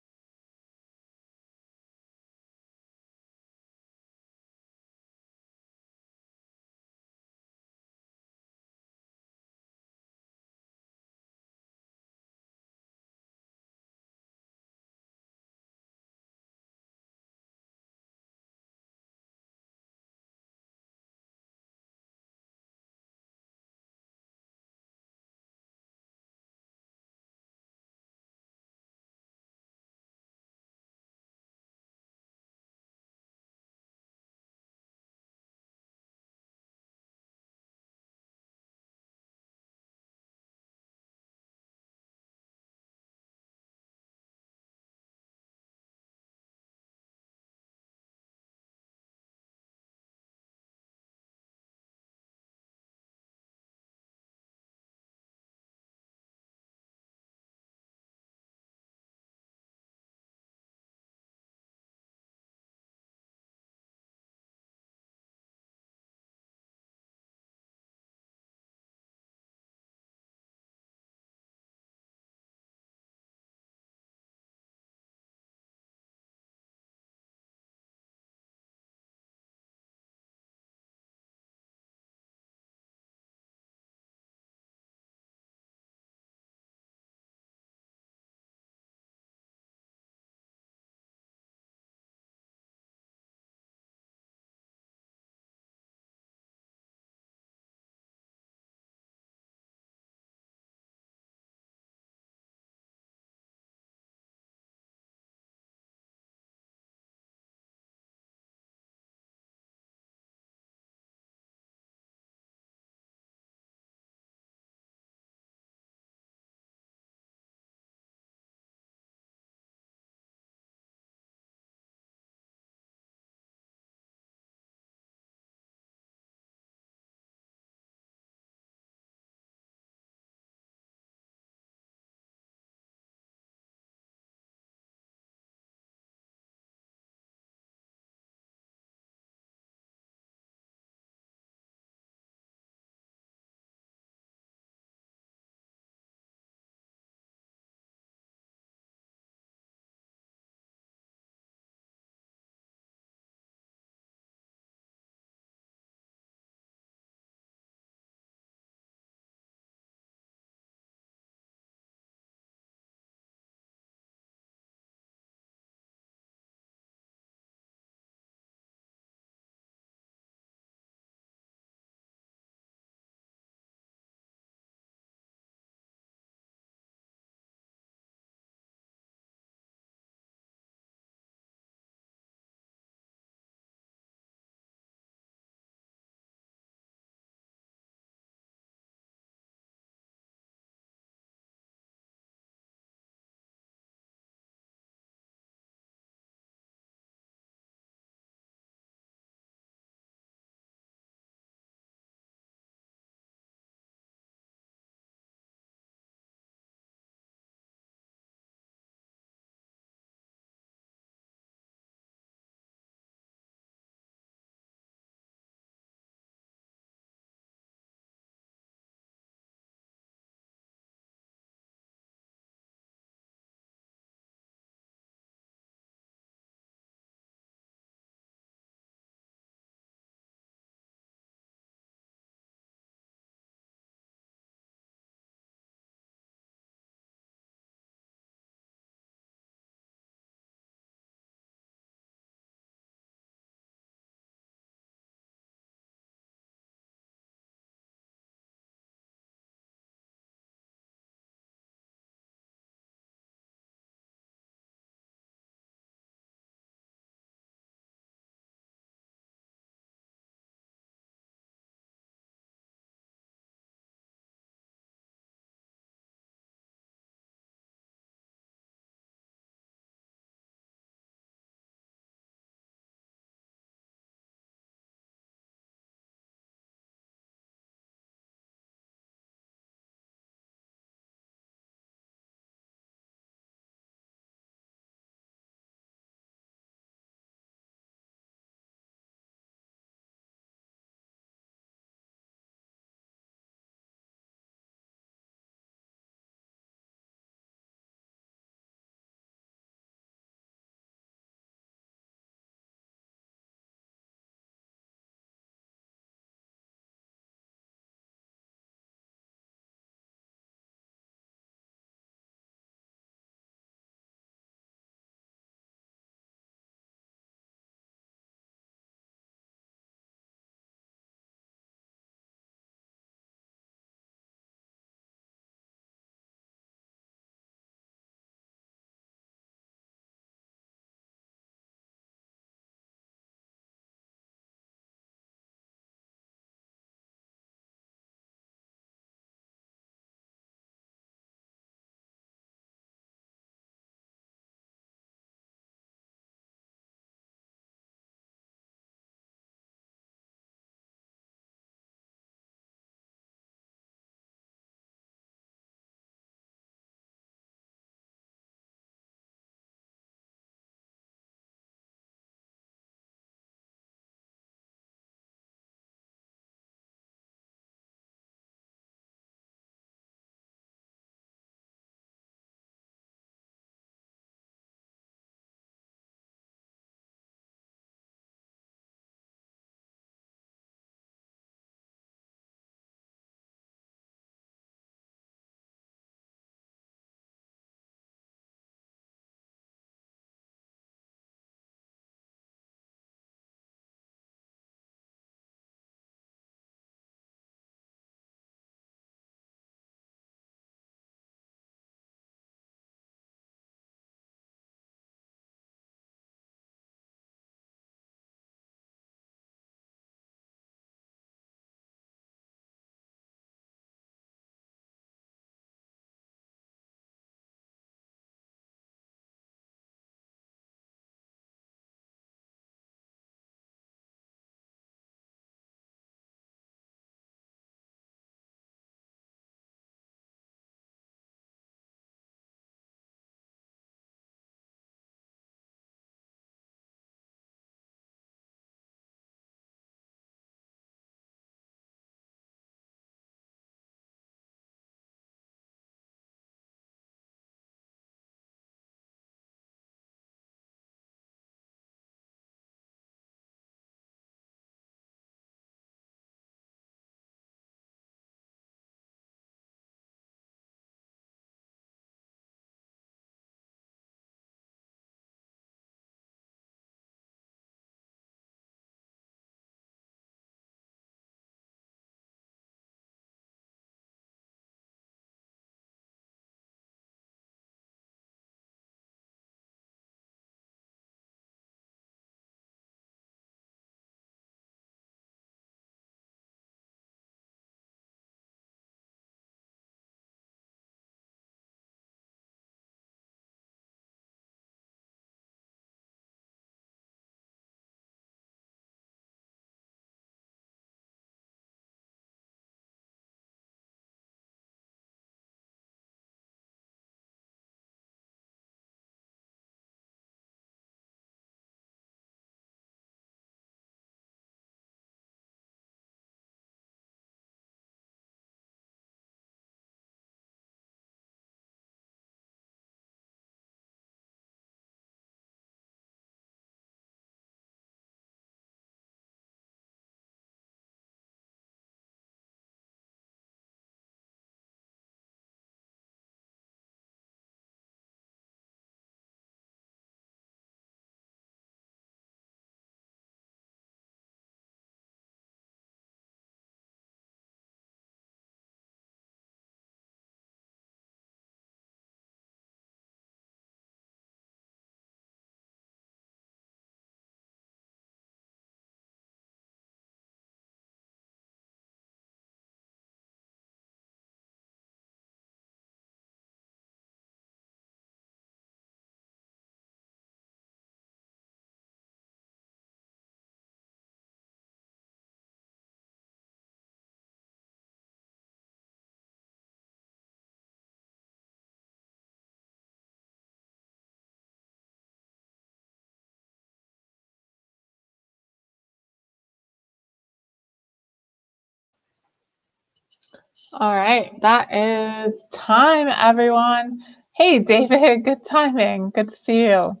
All right, that is time, everyone. Hey, David, good timing. Good to see you.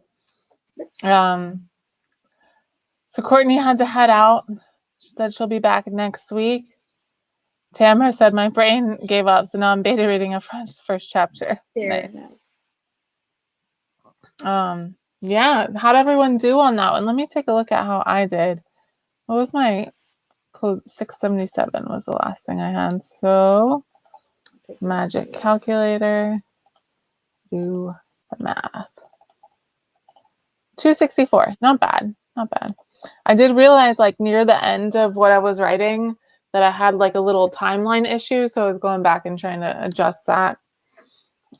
So Courtney had to head out. She said she'll be back next week. Tamara said my brain gave up, so now I'm beta reading a first chapter. Fair Nice. enough. Yeah, how'd everyone do on that one? Let me take a look at how I did. What was my close? 677 was the last thing I had. So magic calculator, do the math. 264, not bad, not bad. I did realize like near the end of what I was writing that I had like a little timeline issue, so I was going back and trying to adjust that.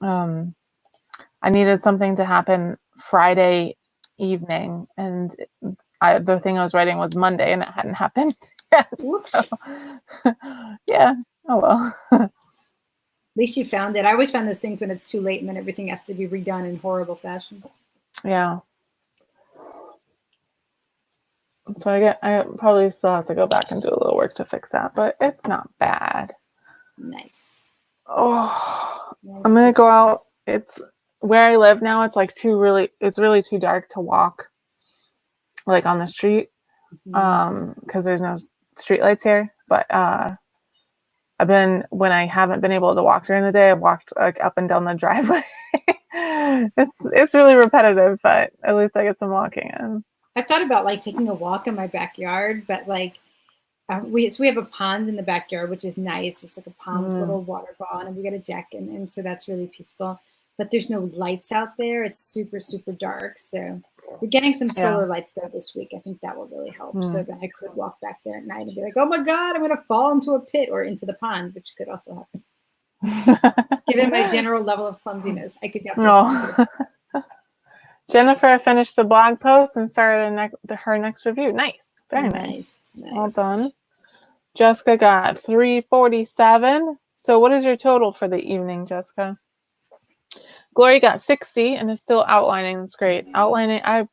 I needed something to happen Friday evening, and the thing I was writing was Monday, and it hadn't happened yet. Whoops. So, yeah. Oh well. At least you found it. I always find those things when it's too late, and then everything has to be redone in horrible fashion. Yeah. So I probably still have to go back and do a little work to fix that, but it's not bad. Nice. Oh, nice. I'm gonna go out. It's where I live now. It's like it's really too dark to walk, like on the street, because there's no street lights here. But when I haven't been able to walk during the day, I've walked like up and down the driveway. It's really repetitive, but at least I get some walking in. I thought about like taking a walk in my backyard, but like we have a pond in the backyard, which is nice. It's like a pond with a little waterfall, and we got a deck, and so that's really peaceful. But there's no lights out there. It's super, super dark. So we're getting some solar lights though this week. I think that will really help. So then I could walk back there at night and be like, oh my God, I'm going to fall into a pit or into the pond, which could also happen. Given my general level of clumsiness, I could definitely. Jennifer finished the blog post and started her next review. Nice. Very nice. Well done. Jessica got 347. So what is your total for the evening, Jessica? Glory got 60 and is still outlining. That's great. Outlining, I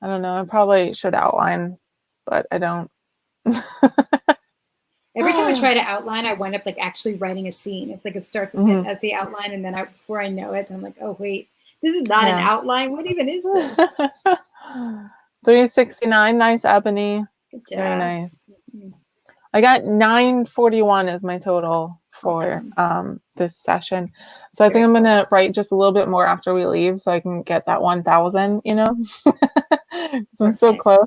don't know. I probably should outline, but I don't. Every time I try to outline, I wind up like actually writing a scene. It's like it starts as the outline, and then before I know it, I'm like, oh wait, this is not an outline. What even is this? 369. Nice, Ebony. Good job. Very nice. I got 941 as my total for this session. So I think I'm going to write just a little bit more after we leave so I can get that 1,000, you know? So I'm so close,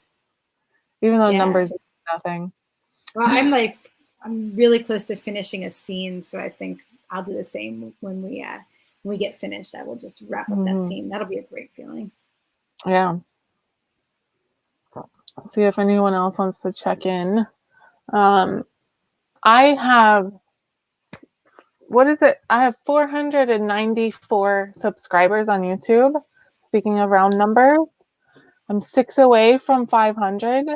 even though numbers are nothing. Well, I'm really close to finishing a scene, so I think I'll do the same when we get finished. I will just wrap up that scene. That'll be a great feeling. Yeah. Let's see if anyone else wants to check in. I have, what is it? I have 494 subscribers on YouTube. Speaking of round numbers, I'm 6 away from 500.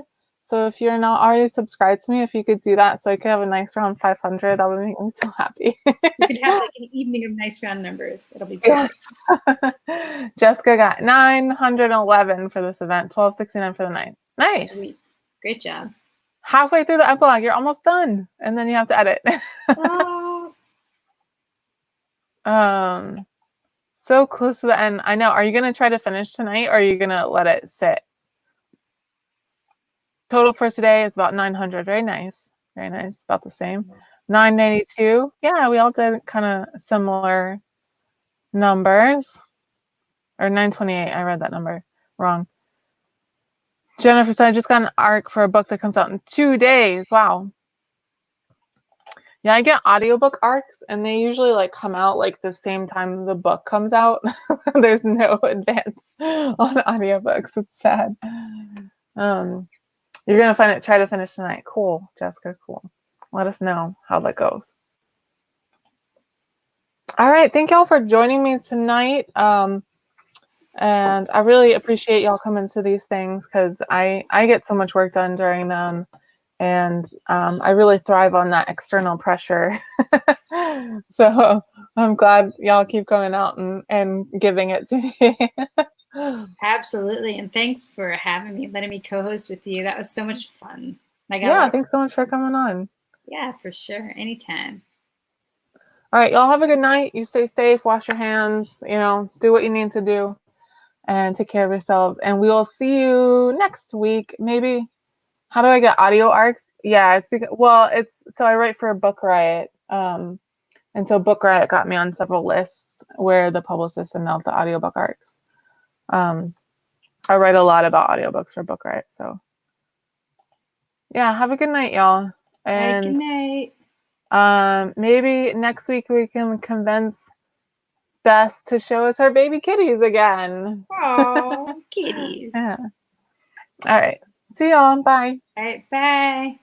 So if you're not already subscribed to me, if you could do that so I could have a nice round 500, that would make me so happy. You could have like an evening of nice round numbers. It'll be perfect. Yes. Jessica got 911 for this event, 1269 for the night. Nice. Sweet. Great job. Halfway through the epilogue, you're almost done. And then you have to edit. So close to the end. I know. Are you going to try to finish tonight or are you going to let it sit? Total for today is about 900. Very nice. Very nice. About the same. 992. Yeah, we all did kind of similar numbers. Or 928. I read that number wrong. Jennifer said, I just got an ARC for a book that comes out in 2 days. Wow. Yeah, I get audiobook ARCs, and they usually like come out like the same time the book comes out. There's no advance on audiobooks. It's sad. You're gonna try to finish tonight. Cool, Jessica. Cool. Let us know how that goes. All right, thank y'all for joining me tonight. And I really appreciate y'all coming to these things because I get so much work done during them. And I really thrive on that external pressure. So I'm glad y'all keep coming out and giving it to me. Absolutely. And thanks for having me, letting me co-host with you. That was so much fun. Yeah, thanks so much for coming on. Yeah, for sure. Anytime. All right, y'all have a good night. You stay safe, wash your hands, do what you need to do, and take care of yourselves. And we will see you next week. Maybe. How do I get audio arcs? Yeah, it's because so I write for Book Riot. And so Book Riot got me on several lists where the publicists send out the audiobook arcs. I write a lot about audiobooks for Book Riot. So yeah, have a good night, y'all. And good night. Maybe next week we can convince Bess to show us her baby kitties again. Oh, kitties. Yeah. All right. See y'all. Bye. All right, bye.